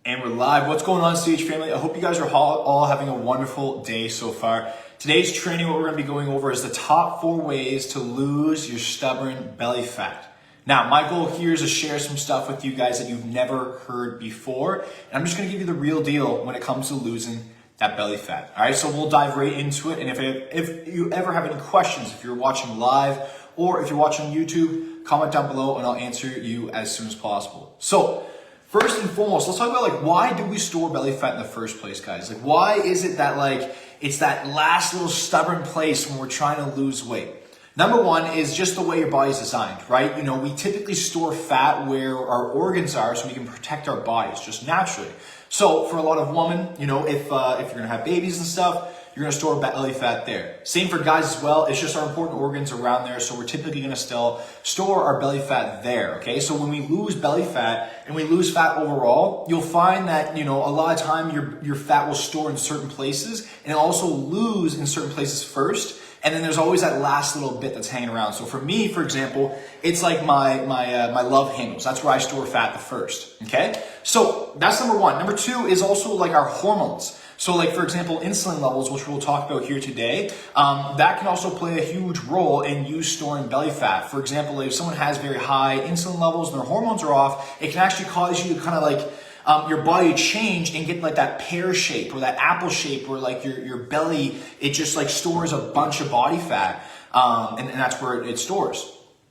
And we're live. What's going on, CH family? I hope you guys are all having a wonderful day so far. Today's training, what we're going to be going over is the top 4 ways to lose your stubborn belly fat. Now, my goal here is to share some stuff with you guys that you've never heard before. And I'm just going to give you the real deal when it comes to losing that belly fat. All right, so we'll dive right into it. And if you ever have any questions, if you're watching live or if you're watching YouTube, comment down below and I'll answer you as soon as possible. So, first and foremost, let's talk about why do we store belly fat in the first place, guys? Why is it that it's that last little stubborn place when we're trying to lose weight? Number one is just the way your body's designed, right? We typically store fat where our organs are so we can protect our bodies just naturally. So for a lot of women, if you're gonna have babies and stuff, you're gonna store belly fat there. Same for guys as well. It's just our important organs around there. So we're typically gonna still store our belly fat there, okay? So when we lose belly fat and we lose fat overall, you'll find that, a lot of time your fat will store in certain places and it'll also lose in certain places first. And then there's always that last little bit that's hanging around. So for me, for example, it's like my love handles. That's where I store fat the first, okay? So that's number one. Number two is also our hormones. So for example, insulin levels, which we'll talk about here today, that can also play a huge role in you storing belly fat. For example, if someone has very high insulin levels and their hormones are off, it can actually cause you to kind of your body change and get that pear shape or that apple shape where your belly, it just stores a bunch of body fat, and that's where it stores.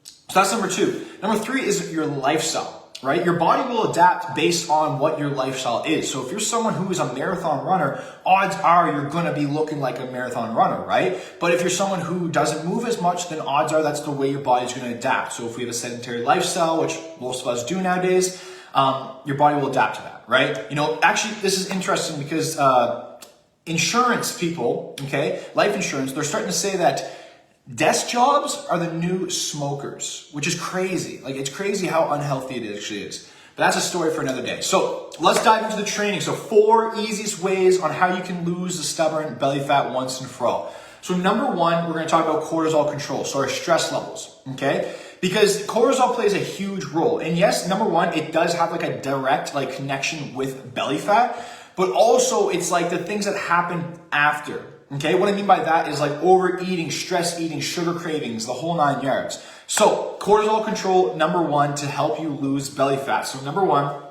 So that's number two. Number three is your lifestyle. Right? Your body will adapt based on what your lifestyle is. So if you're someone who is a marathon runner, odds are you're going to be looking like a marathon runner, right? But if you're someone who doesn't move as much, then odds are that's the way your body's going to adapt. So if we have a sedentary lifestyle, which most of us do nowadays, your body will adapt to that, right? Actually, this is interesting because insurance people, okay, life insurance, they're starting to say that desk jobs are the new smokers, which is crazy. It's crazy how unhealthy it actually is. But that's a story for another day. So let's dive into the training. So 4 easiest ways on how you can lose the stubborn belly fat once and for all. So number one, we're going to talk about cortisol control. So our stress levels, okay? Because cortisol plays a huge role. And yes, number one, it does have a direct connection with belly fat, but also it's the things that happen after. Okay, what I mean by that is overeating, stress eating, sugar cravings, the whole 9 yards. So cortisol control, number one, to help you lose belly fat. So number one,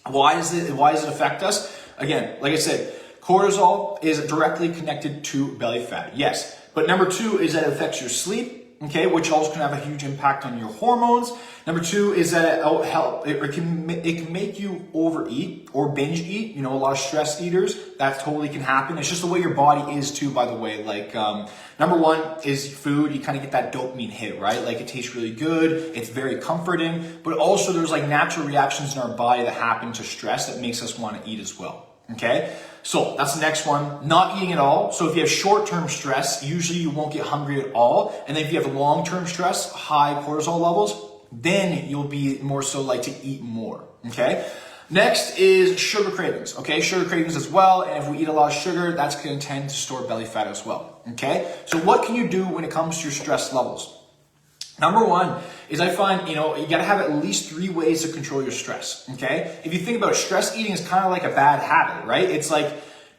why does it affect us? Again, like I said, cortisol is directly connected to belly fat. Yes, but number two is that it affects your sleep. Okay, which also can have a huge impact on your hormones. Number two is that it can make you overeat or binge eat. A lot of stress eaters, that totally can happen. It's just the way your body is too, by the way. Number one is food. You kind of get that dopamine hit, right? It tastes really good. It's very comforting. But also there's natural reactions in our body that happen to stress that makes us want to eat as well. Okay, so that's the next one. Not eating at all. So if you have short-term stress, usually you won't get hungry at all. And then if you have long-term stress, high cortisol levels, then you'll be more so to eat more. Okay, next is sugar cravings. Okay, sugar cravings as well. And if we eat a lot of sugar, that's going to tend to store belly fat as well. Okay, so what can you do when it comes to your stress levels? Number one is I find, you got to have at least 3 ways to control your stress, okay? If you think about it, stress eating is kind of like a bad habit, right? It's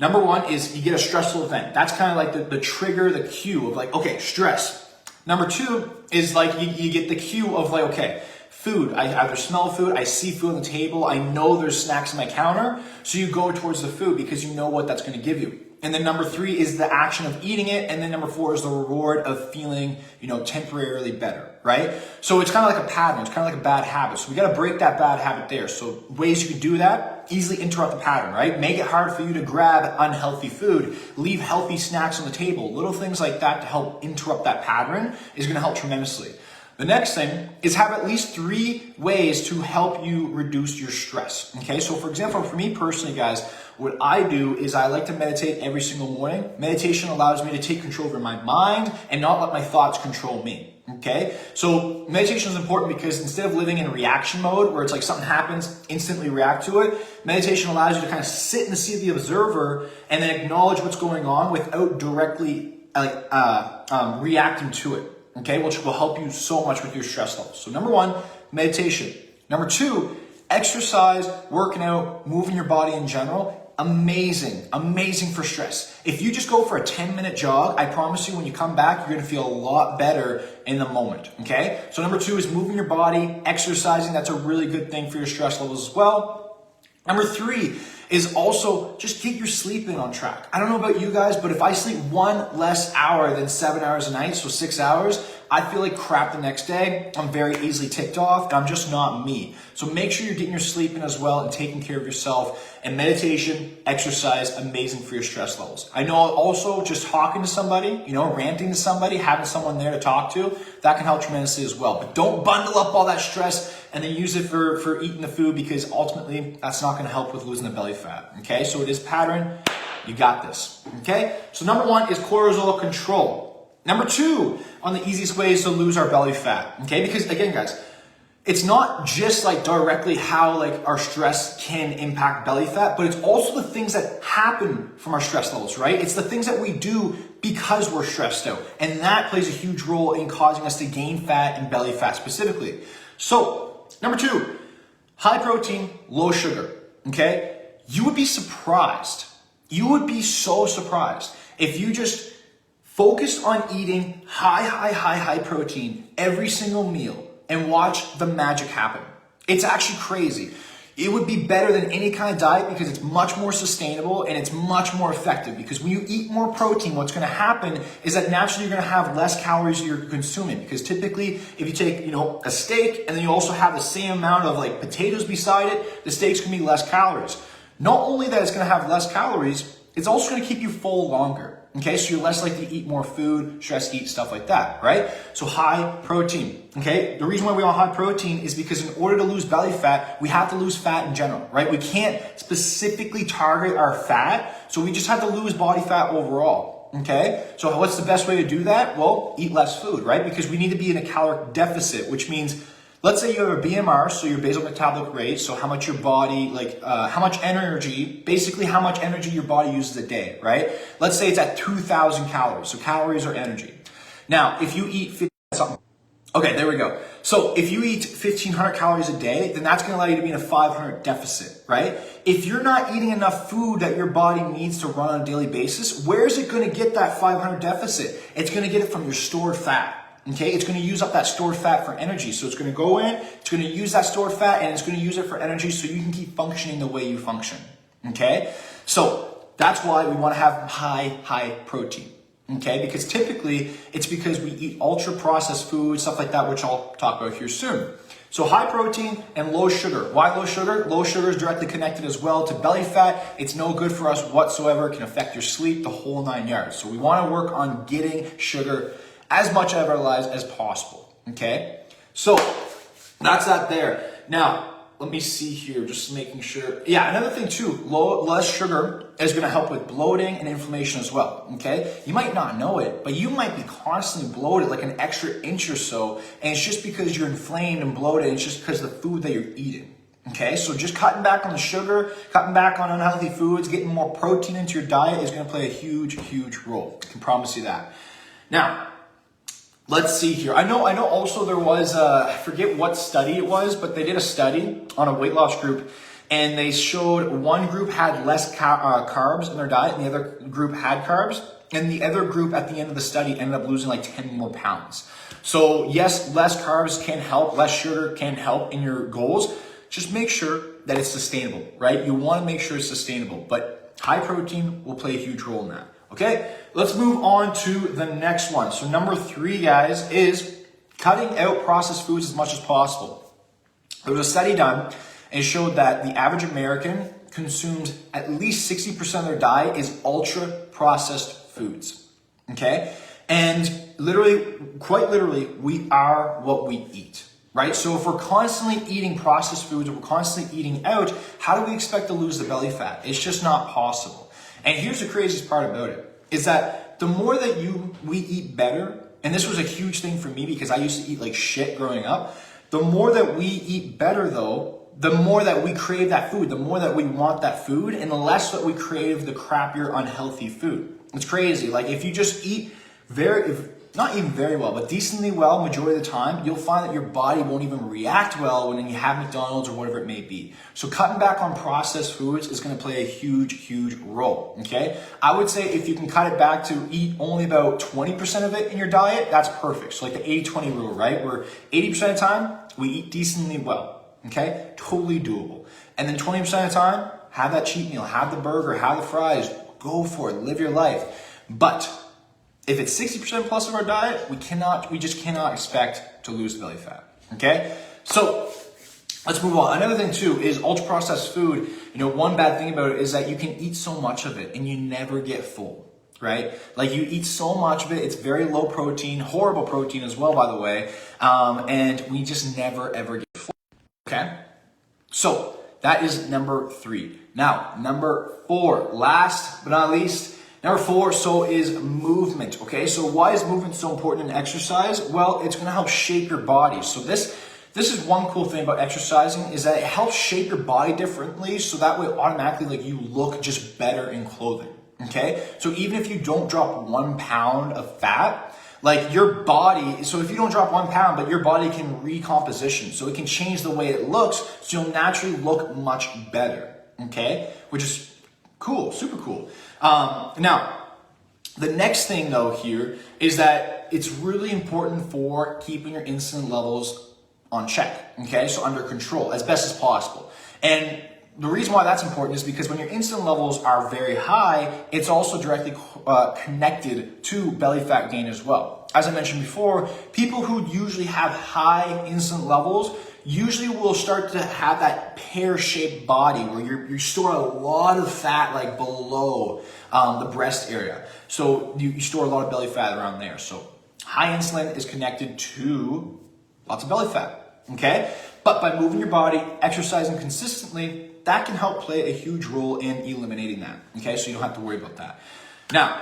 number one is you get a stressful event. That's kind of the trigger, the cue of okay, stress. Number two is you get the cue of okay, food. I either smell food, I see food on the table, I know there's snacks on my counter, so you go towards the food because you know what that's going to give you. And then number 3 is the action of eating it. And then number 4 is the reward of feeling, temporarily better, right? So it's kind of like a pattern. It's kind of like a bad habit. So we got to break that bad habit there. So ways you can do that, easily interrupt the pattern, right? Make it hard for you to grab unhealthy food, leave healthy snacks on the table. Little things like that to help interrupt that pattern is going to help tremendously. The next thing is have at least 3 ways to help you reduce your stress. Okay, so for example, for me personally, guys, what I do is I like to meditate every single morning. Meditation allows me to take control over my mind and not let my thoughts control me. Okay, so meditation is important because instead of living in reaction mode where it's something happens, instantly react to it, meditation allows you to kind of sit in the seat of the observer and then acknowledge what's going on without directly reacting to it. Okay, which will help you so much with your stress levels. So number one, meditation. Number two, exercise, working out, moving your body in general, amazing for stress. If you just go for a 10-minute jog, I promise you when you come back, you're gonna feel a lot better in the moment, okay? So number 2 is moving your body, exercising. That's a really good thing for your stress levels as well. Number 3 is also just get your sleep in on track. I don't know about you guys, but if I sleep 1 less hour than 7 hours a night, so 6 hours, I feel like crap the next day. I'm very easily ticked off, and I'm just not me. So make sure you're getting your sleep in as well and taking care of yourself. And meditation, exercise, amazing for your stress levels. I know also just talking to somebody, ranting to somebody, having someone there to talk to, that can help tremendously as well. But don't bundle up all that stress and then use it for eating the food, because ultimately that's not going to help with losing the belly fat. Okay, so it is pattern. You got this. Okay, so number 1 is cortisol control. Number 2 on the easiest ways to lose our belly fat. Okay, because again, guys, it's not just like directly how like our stress can impact belly fat, but it's also the things that happen from our stress levels, right? It's the things that we do because we're stressed out. And that plays a huge role in causing us to gain fat and belly fat specifically. So number 2, high protein, low sugar. Okay, you would be surprised. You would be so surprised if you just focused on eating high protein every single meal and watch the magic happen. It's actually crazy. It would be better than any kind of diet because it's much more sustainable and it's much more effective, because when you eat more protein, what's going to happen is that naturally you're going to have less calories you're consuming, because typically if you take, a steak and then you also have the same amount of like potatoes beside it, the steak's going to be less calories. Not only that it's going to have less calories, it's also going to keep you full longer. Okay, so you're less likely to eat more food, stress eat, stuff like that, right? So high protein, okay? The reason why we want high protein is because in order to lose belly fat, we have to lose fat in general, right? We can't specifically target our fat, so we just have to lose body fat overall, okay? So what's the best way to do that? Well, eat less food, right? Because we need to be in a caloric deficit, which means, let's say you have a BMR, so your basal metabolic rate, so how much your body, how much energy, basically how much energy your body uses a day, right? Let's say it's at 2,000 calories, so calories are energy. Now, if you eat okay, there we go. So if you eat 1,500 calories a day, then that's gonna allow you to be in a 500 deficit, right? If you're not eating enough food that your body needs to run on a daily basis, where is it gonna get that 500 deficit? It's gonna get it from your stored fat. Okay, it's going to use up that stored fat for energy. So it's going to go in, it's going to use that stored fat, and it's going to use it for energy so you can keep functioning the way you function. Okay, so that's why we want to have high protein. Okay, because typically it's because we eat ultra processed food, stuff like that, which I'll talk about here soon. So high protein and low sugar. Why low sugar? Low sugar is directly connected as well to belly fat. It's no good for us whatsoever. It can affect your sleep, the whole 9 yards. So we want to work on getting sugar as much out of our lives as possible, okay? So that's that there. Now, let me see here, just making sure. Yeah, another thing too, less sugar is gonna help with bloating and inflammation as well, okay? You might not know it, but you might be constantly bloated like an extra inch or so, and it's just because you're inflamed and bloated, it's just because of the food that you're eating, okay? So just cutting back on the sugar, cutting back on unhealthy foods, getting more protein into your diet is gonna play a huge role. I can promise you that. Now, let's see here. I know also there was, I forget what study it was, but they did a study on a weight loss group, and they showed one group had less carbs in their diet and the other group had carbs, and the other group at the end of the study ended up losing like 10 more pounds. So yes, less carbs can help, less sugar can help in your goals. Just make sure that it's sustainable, right? You want to make sure it's sustainable, but high protein will play a huge role in that. Okay, let's move on to the next one. So number 3, guys, is cutting out processed foods as much as possible. There was a study done, and it showed that the average American consumes at least 60% of their diet is ultra processed foods. Okay, and quite literally, we are what we eat. Right? So if we're constantly eating processed foods, or we're constantly eating out, how do we expect to lose the belly fat? It's just not possible. And here's the craziest part about it, is that the more that we eat better, and this was a huge thing for me because I used to eat like shit growing up, the more that we eat better though, the more that we crave that food, the more that we want that food, and the less that we crave the crappier, unhealthy food. It's crazy. Like if you just eat not even very well, but decently well majority of the time, you'll find that your body won't even react well when you have McDonald's or whatever it may be. So cutting back on processed foods is going to play a huge role, okay? I would say if you can cut it back to eat only about 20% of it in your diet, that's perfect. So like the 80-20 rule, right? Where 80% of the time, we eat decently well, okay? Totally doable. And then 20% of the time, have that cheat meal, have the burger, have the fries, go for it, live your life. But if it's 60% plus of our diet, we just cannot expect to lose belly fat, okay? So let's move on. Another thing too is ultra processed food. You know, one bad thing about it is that you can eat so much of it and you never get full, right? Like you eat so much of it, it's very low protein, horrible protein as well, by the way, and we just never ever get full, okay? So that is number 3. Now, number 4, last but not least, number 4, so is movement, okay? So why is movement so important in exercise? Well, it's gonna help shape your body. So this is one cool thing about exercising is that it helps shape your body differently so that way automatically like you look just better in clothing, okay? So even if you don't drop 1 pound of fat, like your body, so if you don't drop 1 pound, but your body can recomposition, so it can change the way it looks, so you'll naturally look much better, okay? Which is cool, super cool. Now, the next thing though here is that it's really important for keeping your insulin levels on check, okay? So under control as best as possible. And the reason why that's important is because when your insulin levels are very high, it's also directly connected to belly fat gain as well. As I mentioned before, people who usually have high insulin levels usually will start to have that pear-shaped body where you store a lot of fat like below the breast area. So you store a lot of belly fat around there. So high insulin is connected to lots of belly fat, okay? But by moving your body, exercising consistently, that can help play a huge role in eliminating that, okay? So you don't have to worry about that. Now,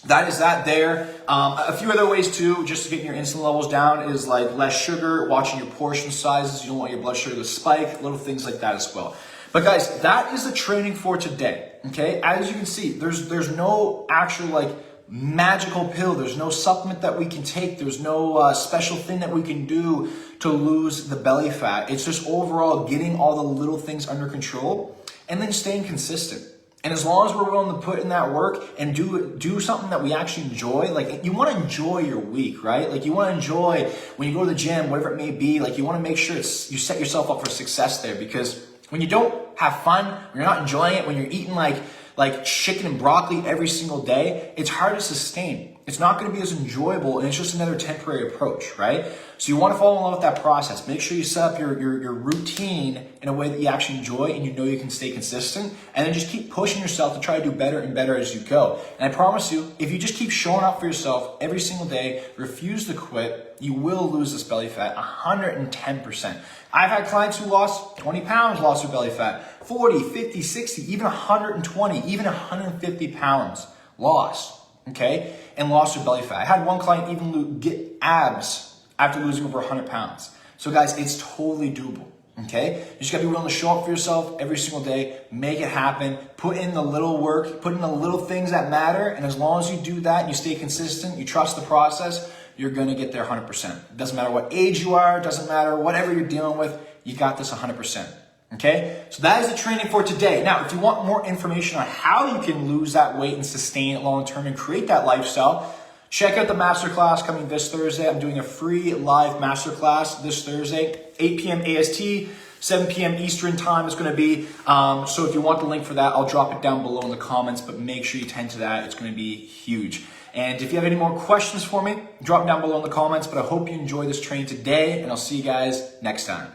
that is that there. A few other ways too, just to get your insulin levels down is like less sugar, watching your portion sizes. You don't want your blood sugar to spike, little things like that as well. But guys, that is the training for today, okay? As you can see, there's no actual like magical pill. There's no supplement that we can take. There's no special thing that we can do to lose the belly fat. It's just overall getting all the little things under control and then staying consistent. And as long as we're willing to put in that work and do something that we actually enjoy, like you want to enjoy your week, right? Like you want to enjoy when you go to the gym, whatever it may be, like you want to make sure you set yourself up for success there, because when you don't have fun, when you're not enjoying it, when you're eating like chicken and broccoli every single day, it's hard to sustain. It's not going to be as enjoyable, and it's just another temporary approach, right? So you want to follow along with that process. Make sure you set up your routine in a way that you actually enjoy and you know you can stay consistent, and then just keep pushing yourself to try to do better and better as you go. And I promise you, if you just keep showing up for yourself every single day, refuse to quit, you will lose this belly fat 110%. I've had clients who lost 20 pounds, lost their belly fat, 40, 50, 60, even 120, even 150 pounds lost, okay? And lost their belly fat. I had one client even get abs after losing over 100 pounds. So guys, it's totally doable, okay? You just gotta be willing to show up for yourself every single day, make it happen, put in the little work, put in the little things that matter, and as long as you do that and you stay consistent, you trust the process, you're gonna get there 100%. It doesn't matter what age you are, it doesn't matter whatever you're dealing with, you got this 100%. Okay, so that is the training for today. Now, if you want more information on how you can lose that weight and sustain it long term and create that lifestyle, check out the masterclass coming this Thursday. I'm doing a free live masterclass this Thursday, 8 p.m. AST, 7 p.m. Eastern time is going to be. So if you want the link for that, I'll drop it down below in the comments, but make sure you attend to that. It's going to be huge. And if you have any more questions for me, drop them down below in the comments. But I hope you enjoyed this training today, and I'll see you guys next time.